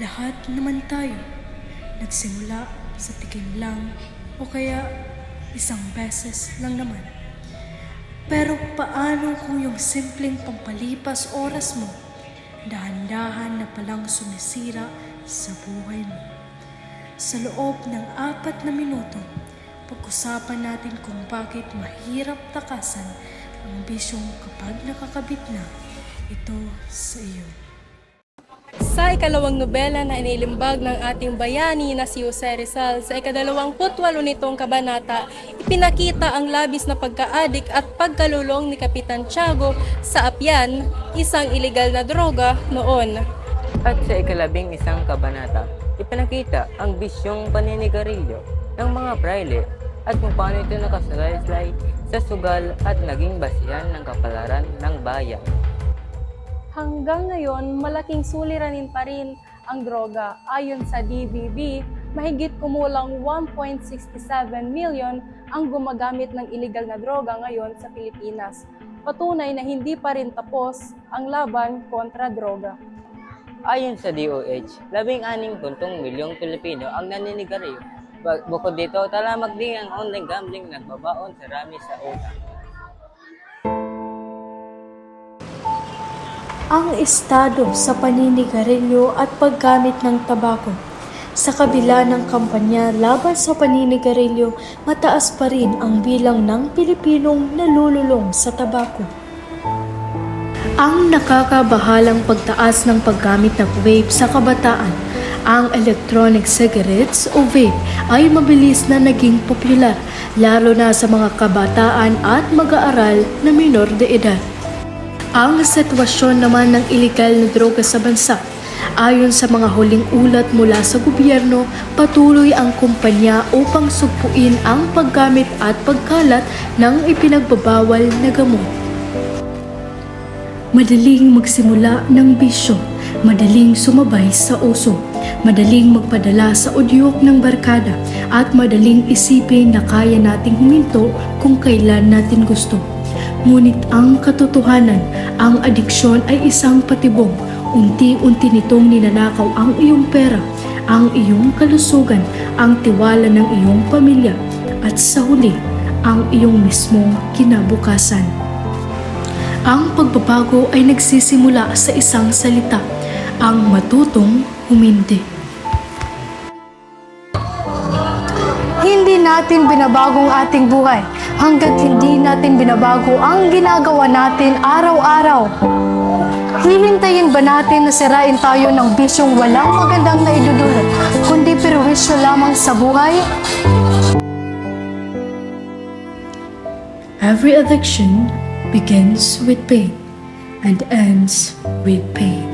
Lahat naman tayo nagsimula sa tikim lang o kaya isang beses lang naman. Pero paano kung yung simpleng pampalipas oras mo, dahan-dahan na palang sumisira sa buhay mo? Sa loob ng 4 na minuto, pag-usapan natin kung bakit mahirap takasan ang bisyong kapag nakakabit na ito sa iyo. Sa ikalawang nobela na inilimbag ng ating bayani na si Jose Rizal, sa ika-28 nitong kabanata, ipinakita ang labis na pagkaadik at pagkalulong ni Kapitan Tiago sa apyan, isang iligal na droga noon. At sa ika-11 kabanata, ipinakita ang bisyong paninigarilyo ng mga praile at kung paano ito nakasalaysay sa sugal at naging basihan ng kapalaran ng bayan. Hanggang ngayon, malaking suliranin pa rin ang droga. Ayon sa DBB, mahigit kumulang 1.67 million ang gumagamit ng illegal na droga ngayon sa Pilipinas. Patunay na hindi pa rin tapos ang laban kontra droga. Ayon sa DOH, 16 milyong Pilipino ang naninigarilyo. Bukod dito, talamak din ang online gambling nagbabaon sa rami sa utang. Ang estado sa paninigarilyo at paggamit ng tabako. Sa kabila ng kampanya laban sa paninigarilyo, mataas pa rin ang bilang ng Pilipinong nalululong sa tabako. Ang nakakabahalang pagtaas ng paggamit ng vape sa kabataan, ang electronic cigarettes o vape ay mabilis na naging popular, lalo na sa mga kabataan at mag-aaral na minor de edad. Ang sitwasyon naman ng iligal na droga sa bansa, ayon sa mga huling ulat mula sa gobyerno, patuloy ang kumpanya upang sugpuin ang paggamit at pagkalat ng ipinagbabawal na gamot. Madaling magsimula ng bisyo, madaling sumabay sa uso, madaling magpadala sa udyok ng barkada, at madaling isipin na kaya nating huminto kung kailan natin gusto. Ngunit ang katotohanan, ang adiksyon ay isang patibong. Unti-unti nitong ninanakaw ang iyong pera, ang iyong kalusugan, ang tiwala ng iyong pamilya, at sa huli, ang iyong mismong kinabukasan. Ang pagbabago ay nagsisimula sa isang salita, ang matutong humindi. Hindi natin binabago ang ating buhay hanggat hindi natin binabago ang ginagawa natin araw-araw. Hihintayin ba natin na sirain tayo ng bisyong walang magandang naidudulot, kundi perwisyo lamang sa buhay? Every addiction begins with pain and ends with pain.